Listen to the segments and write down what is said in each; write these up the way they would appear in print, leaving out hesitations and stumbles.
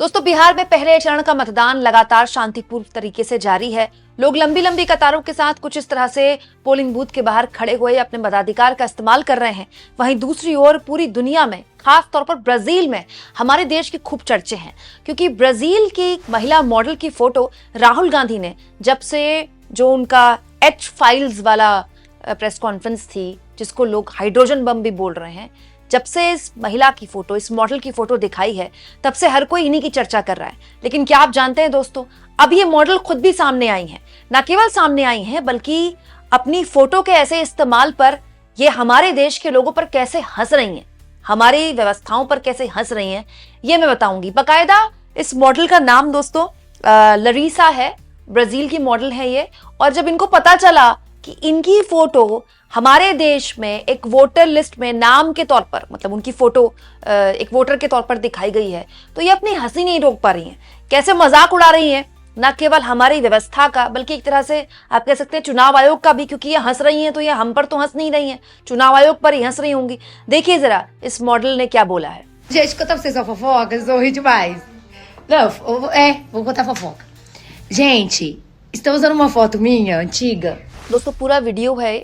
दोस्तों, बिहार में पहले चरण का मतदान लगातार शांतिपूर्ण तरीके से जारी है। लोग लंबी लंबी कतारों के साथ कुछ इस तरह से पोलिंग बूथ के बाहर खड़े हुए अपने मताधिकार का इस्तेमाल कर रहे हैं। वहीं दूसरी ओर पूरी दुनिया में, खास तौर पर ब्राजील में हमारे देश के खूब चर्चे हैं, क्योंकि ब्राजील की महिला मॉडल की फोटो राहुल गांधी ने जब से जो उनका एच फाइल्स वाला प्रेस कॉन्फ्रेंस थी, जिसको लोग हाइड्रोजन बम भी बोल रहे हैं, जब से इस महिला की फोटो, इस मॉडल की फोटो दिखाई है, तब से हर कोई इन्हीं की चर्चा कर रहा है। लेकिन क्या आप जानते हैं दोस्तों, अब ये मॉडल खुद भी सामने आई हैं। न केवल सामने आई हैं, बल्कि अपनी फोटो के ऐसे इस्तेमाल पर ये हमारे देश के लोगों पर कैसे हंस रही हैं, हमारी व्यवस्थाओं पर कैसे हंस रही हैं, ये मैं बताऊंगी। बाकायदा इस मॉडल का नाम दोस्तों लरीसा है, ब्राजील की मॉडल है ये। और जब इनको पता चला कि इनकी फोटो हमारे देश में एक वोटर लिस्ट में नाम के तौर पर, मतलब उनकी फोटो एक वोटर के तौर पर दिखाई गई है, तो ये अपनी हंसी नहीं रोक पा रही हैं। कैसे मजाक उड़ा रही हैं, न केवल हमारी व्यवस्था का, बल्कि एक तरह से आप कह सकते हैं चुनाव आयोग का भी, क्योंकि ये हंस रही हैं तो ये हम पर तो हंस नहीं रही हैं, चुनाव आयोग पर ही हंस रही होंगी। देखिए जरा इस मॉडल ने क्या बोला है। Gente, conta pra vocês uma fofoca, vocês vão rir demais. Não, vou contar fofoca. Gente, estão usando uma foto minha, antiga. दोस्तों, पूरा वीडियो है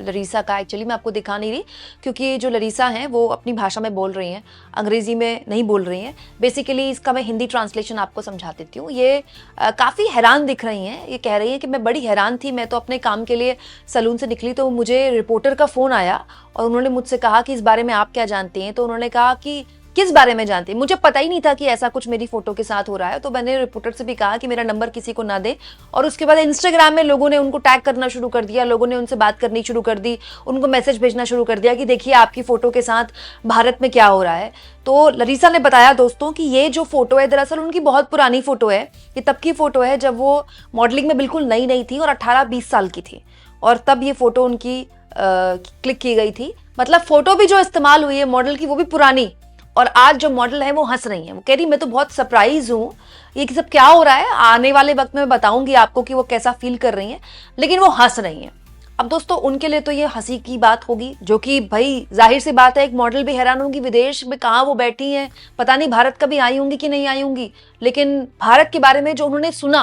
लरीसा का। एक्चुअली मैं आपको दिखा नहीं रही, क्योंकि जो लरीसा हैं वो अपनी भाषा में बोल रही हैं, अंग्रेजी में नहीं बोल रही हैं। बेसिकली इसका मैं हिंदी ट्रांसलेशन आपको समझा देती हूँ। ये काफ़ी हैरान दिख रही हैं। ये कह रही हैं कि मैं बड़ी हैरान थी, मैं तो अपने काम के लिए सलून से निकली तो मुझे रिपोर्टर का फ़ोन आया और उन्होंने मुझसे कहा कि इस बारे में आप क्या जानती हैं। तो उन्होंने कहा कि किस बारे में जानती है, मुझे पता ही नहीं था कि ऐसा कुछ मेरी फोटो के साथ हो रहा है। तो मैंने रिपोर्टर से भी कहा कि मेरा नंबर किसी को ना दे। और उसके बाद इंस्टाग्राम में लोगों ने उनको टैग करना शुरू कर दिया, लोगों ने उनसे बात करनी शुरू कर दी, उनको मैसेज भेजना शुरू कर दिया कि देखिए आपकी फोटो के साथ भारत में क्या हो रहा है। तो लरीसा ने बताया दोस्तों कि ये जो फोटो है दरअसल उनकी बहुत पुरानी फोटो है। ये तब की फोटो है जब वो मॉडलिंग में बिल्कुल नई नई थी और 18-20 साल की थी, और तब ये फोटो उनकी क्लिक की गई थी। मतलब फोटो भी जो इस्तेमाल हुई है मॉडल की वो भी पुरानी, और आज जो मॉडल है वो हंस रही है। वो कह रही मैं तो बहुत सरप्राइज हूँ, ये सब क्या हो रहा है, आने वाले वक्त में बताऊंगी आपको कि वो कैसा फील कर रही हैं, लेकिन वो हंस रही हैं। अब दोस्तों, उनके लिए तो ये हंसी की बात होगी, जो कि भाई जाहिर सी बात है, एक मॉडल भी हैरान होंगी विदेश में कहाँ वो बैठी हैं, पता नहीं भारत कभी आई होंगी कि नहीं आई होंगी। लेकिन भारत के बारे में जो उन्होंने सुना,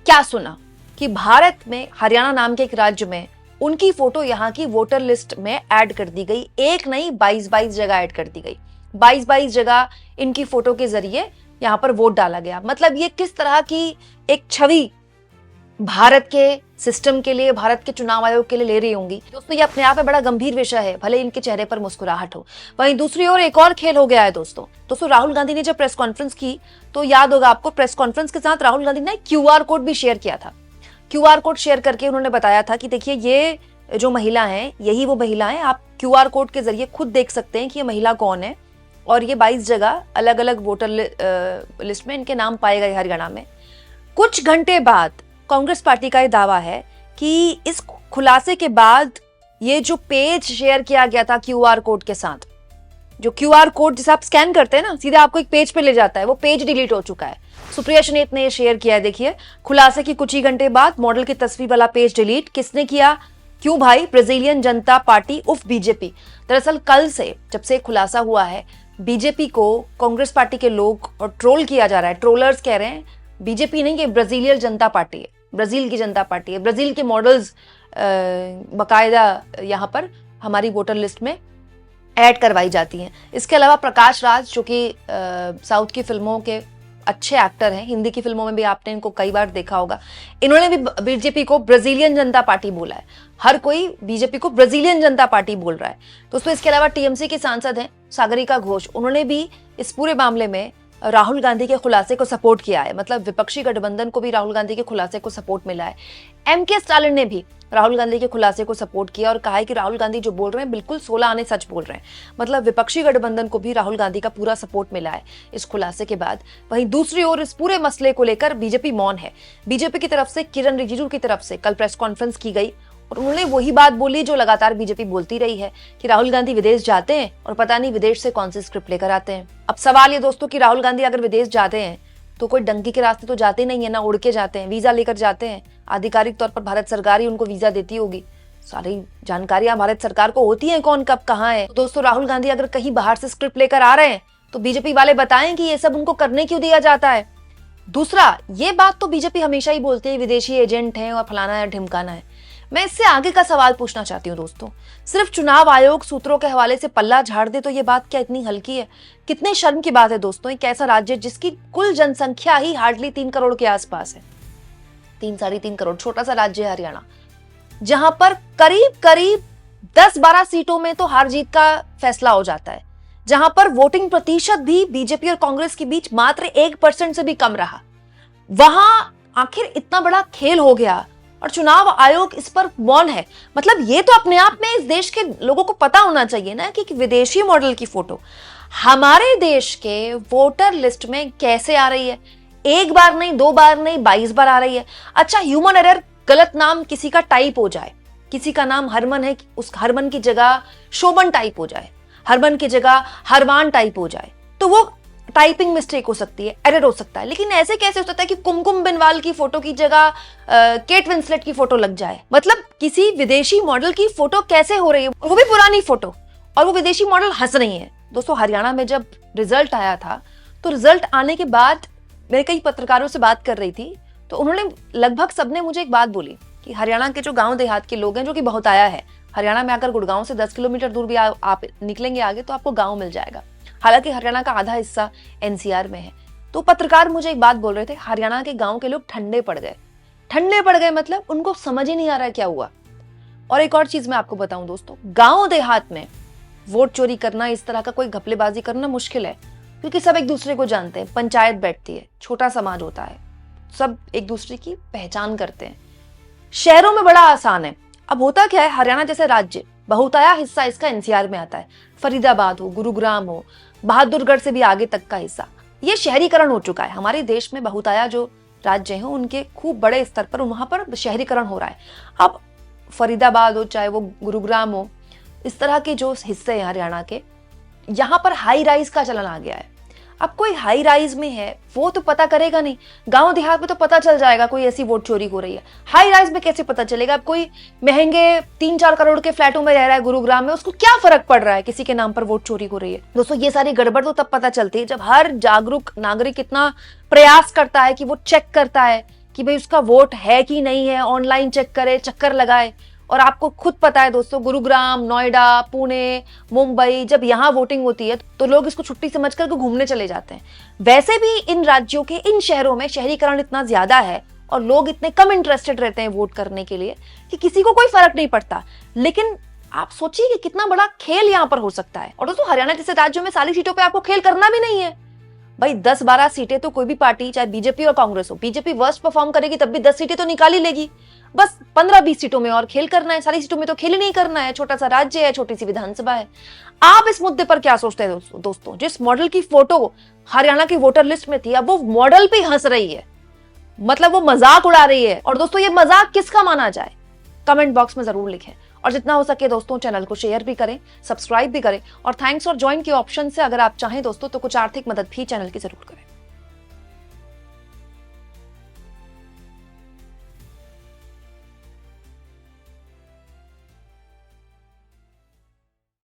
क्या सुना कि भारत में हरियाणा नाम के एक राज्य में उनकी फोटो यहाँ की वोटर लिस्ट में ऐड कर दी गई। एक नहीं 22 जगह ऐड कर दी गई। 22 जगह इनकी फोटो के जरिए यहाँ पर वोट डाला गया। मतलब ये किस तरह की एक छवि भारत के सिस्टम के लिए, भारत के चुनाव आयोग के लिए ले रही होंगी। दोस्तों, ये अपने आप में बड़ा गंभीर विषय है, भले इनके चेहरे पर मुस्कुराहट हो। वहीं दूसरी ओर एक और खेल हो गया है दोस्तों राहुल गांधी ने जब प्रेस कॉन्फ्रेंस की, तो याद होगा आपको, प्रेस कॉन्फ्रेंस के साथ राहुल गांधी ने QR कोड भी शेयर किया था। QR कोड शेयर करके उन्होंने बताया था कि देखिए ये जो महिला है, यही वो महिला है, आप QR कोड के जरिए खुद देख सकते हैं कि ये महिला कौन है। और ये 22 जगह अलग अलग वोटर लिस्ट में इनके नाम पाए गए हरियाणा में। कुछ घंटे बाद कांग्रेस पार्टी का ये दावा है कि इस खुलासे के बाद ये जो पेज शेयर किया गया था QR कोड के साथ, जो QR कोड जिसे आप स्कैन करते हैं ना, सीधे आपको एक पेज पे ले जाता है, वो पेज डिलीट हो चुका है। सुप्रिया शनेत ने ये शेयर किया है। देखिए, खुलासे की कुछ ही घंटे बाद मॉडल की तस्वीर वाला पेज डिलीट किसने किया, क्यों भाई? ब्राजीलियन जनता पार्टी उफ बीजेपी। दरअसल कल से जब से खुलासा हुआ है, बीजेपी को कांग्रेस पार्टी के लोग और ट्रोल किया जा रहा है। ट्रोलर्स कह रहे हैं बीजेपी नहीं, ये ब्राजीलियन जनता पार्टी है, ब्राजील की जनता पार्टी है। ब्राजील के मॉडल्स बाकायदा यहाँ पर हमारी वोटर लिस्ट में ऐड करवाई जाती हैं। इसके अलावा प्रकाश राज, जो कि साउथ की फिल्मों के अच्छे एक्टर हैं, हिंदी की फिल्मों में भी आपने इनको कई बार देखा होगा, इन्होंने भी बीजेपी को ब्राजीलियन जनता पार्टी बोला है। हर कोई बीजेपी को ब्राजीलियन जनता पार्टी बोल रहा है दोस्तों। इसके अलावा TMC के सांसद हैं सागरिका घोष, उन्होंने भी इस पूरे मामले में राहुल गांधी के खुलासे को सपोर्ट किया है। मतलब विपक्षी गठबंधन को भी राहुल गांधी के खुलासे को सपोर्ट मिला है। MK स्टालिन ने भी राहुल गांधी के खुलासे को सपोर्ट किया और कहा है कि राहुल गांधी जो बोल रहे हैं बिल्कुल 16 आने सच बोल रहे हैं। मतलब विपक्षी गठबंधन को भी राहुल गांधी का पूरा सपोर्ट मिला है इस खुलासे के बाद। वहीं दूसरी ओर इस पूरे मसले को लेकर बीजेपी मौन है। बीजेपी की तरफ से किरण रिजिजू की तरफ से कल प्रेस कॉन्फ्रेंस की गई और उन्होंने वही बात बोली जो लगातार बीजेपी बोलती रही है कि राहुल गांधी विदेश जाते हैं और पता नहीं विदेश से कौन सी स्क्रिप्ट लेकर आते हैं। अब सवाल ये दोस्तों कि राहुल गांधी अगर विदेश जाते हैं तो कोई डंकी के रास्ते तो जाते नहीं है ना, उड़ के जाते हैं, वीजा लेकर जाते हैं। आधिकारिक तौर पर भारत सरकार ही उनको वीजा देती होगी। सारी जानकारियां भारत सरकार को होती हैं कौन कब कहाँ है। दोस्तों, राहुल गांधी अगर कहीं बाहर से स्क्रिप्ट लेकर आ रहे हैं तो बीजेपी वाले बताएं कि ये सब उनको करने क्यों दिया जाता है। दूसरा, ये बात तो बीजेपी हमेशा ही बोलती है विदेशी एजेंट हैं और फलाना है ढिमकाना है। मैं इससे आगे का सवाल पूछना चाहती हूँ दोस्तों, सिर्फ चुनाव आयोग सूत्रों के हवाले से पल्ला झाड़ दे तो ये बात क्या इतनी हल्की है? कितने शर्म की बात है दोस्तों, एक ऐसा राज्य जिसकी कुल जनसंख्या ही हार्डली 3 करोड़ के आसपास है, 3-3.5 करोड़, छोटा सा राज्य है हरियाणा, जहां पर करीब करीब 10-12 सीटों में तो हार जीत का फैसला हो जाता है, जहां पर वोटिंग प्रतिशत भी बीजेपी और कांग्रेस के बीच मात्र 1% से भी कम रहा। वहां आखिर इतना बड़ा खेल हो गया और चुनाव आयोग इस पर मौन है। मतलब ये तो अपने आप में इस देश के लोगों को पता होना चाहिए ना कि विदेशी मॉडल की फोटो हमारे देश के वोटर लिस्ट में कैसे आ रही है। एक बार नहीं, 2 बार नहीं, 22 बार आ रही है। अच्छा, ह्यूमन एरर, गलत नाम किसी का टाइप हो जाए, किसी का नाम हरमन है, उस हरमन की जगह शोभन टाइप हो जाए, हरमन की जगह हरवान टाइप हो जाए, तो वो टाइपिंग मिस्टेक हो सकती है, एरर हो सकता है। लेकिन ऐसे कैसे हो सकता है कि कुमकुम बिनवाल की फोटो की जगह केट विंसलेट की फोटो लग जाए? मतलब किसी विदेशी मॉडल की फोटो कैसे हो रही है, वो भी पुरानी फोटो, और वो विदेशी मॉडल हंस रही है। दोस्तों, हरियाणा में जब रिजल्ट आया था तो रिजल्ट आने के बाद मैं कई पत्रकारों से बात कर रही थी, तो उन्होंने लगभग सबने मुझे एक बात बोली कि हरियाणा के जो गांव देहात के लोग हैं, जो कि बहुताया है, हरियाणा में आकर गुड़गांव से 10 किलोमीटर दूर भी आप निकलेंगे आगे तो आपको गांव मिल जाएगा। हालांकि हरियाणा का आधा हिस्सा एनसीआर में है। तो पत्रकार मुझे एक बात बोल रहे थे, हरियाणा के गांव के लोग ठंडे पड़ गए। ठंडे पड़ गए मतलब उनको समझ ही नहीं आ रहा क्या हुआ। और एक और चीज मैं आपको बताऊं दोस्तों, गांव देहात में वोट चोरी करना, इस तरह का कोई घपलेबाजी करना मुश्किल है, क्योंकि सब एक दूसरे को जानते हैं, पंचायत बैठती है, छोटा समाज होता है, सब एक दूसरे की पहचान करते हैं। शहरों में बड़ा आसान है। अब होता क्या है, हरियाणा जैसे राज्य, बहुताया हिस्सा इसका एनसीआर में आता है, फरीदाबाद हो, गुरुग्राम हो, बहादुरगढ़ से भी आगे तक का हिस्सा, ये शहरीकरण हो चुका है। हमारे देश में बहुताया जो राज्य हैं उनके खूब बड़े स्तर पर वहां पर शहरीकरण हो रहा है। अब फरीदाबाद हो, चाहे वो गुरुग्राम हो, इस तरह के जो हिस्से हैं हरियाणा के, यहाँ पर हाई राइज का चलन आ गया है। अब कोई हाई राइज में है वो तो पता करेगा नहीं, गांव देहात में तो पता चल जाएगा कोई ऐसी वोट चोरी हो रही है, हाई राइज में कैसे पता चलेगा? अब कोई महंगे 3-4 करोड़ के फ्लैटों में रह रहा है गुरुग्राम में, उसको क्या फर्क पड़ रहा है किसी के नाम पर वोट चोरी हो रही है? दोस्तों, ये सारी गड़बड़ तो तब पता चलती है जब हर जागरूक नागरिक इतना प्रयास करता है कि वो चेक करता है कि भाई उसका वोट है कि नहीं है, ऑनलाइन चेक करे, चक्कर लगाए। और आपको खुद पता है दोस्तों, गुरुग्राम, नोएडा, पुणे, मुंबई, जब यहाँ वोटिंग होती है तो लोग इसको छुट्टी समझ कर घूमने चले जाते हैं। वैसे भी इन राज्यों के, इन शहरों में शहरीकरण इतना ज्यादा है और लोग इतने कम इंटरेस्टेड रहते हैं वोट करने के लिए कि किसी को कोई फर्क नहीं पड़ता। लेकिन आप सोचिए कि कितना बड़ा खेल यहाँ पर हो सकता है। और दोस्तों, हरियाणा जैसे राज्यों में सारी सीटों पर आपको खेल करना भी नहीं है भाई। 10-12 सीटें तो कोई भी पार्टी, चाहे बीजेपी और कांग्रेस हो, बीजेपी वर्स्ट परफॉर्म करेगी तब भी 10 सीटें तो निकाल ही लेगी। बस 15-20 सीटों में और खेल करना है, सारी सीटों में तो खेल ही नहीं करना है। छोटा सा राज्य है, छोटी सी विधानसभा है। आप इस मुद्दे पर क्या सोचते हैं दोस्तों? जिस मॉडल की फोटो हरियाणा की वोटर लिस्ट में थी, अब वो मॉडल पे हंस रही है, मतलब वो मजाक उड़ा रही है। और दोस्तों, ये मजाक किसका माना जाए? कमेंट बॉक्स में जरूर लिखें। और जितना हो सके दोस्तों, चैनल को शेयर भी करें, सब्सक्राइब भी करें, और थैंक्स और ज्वाइन के ऑप्शन से अगर आप चाहें दोस्तों तो कुछ आर्थिक मदद भी चैनल की जरूर करें।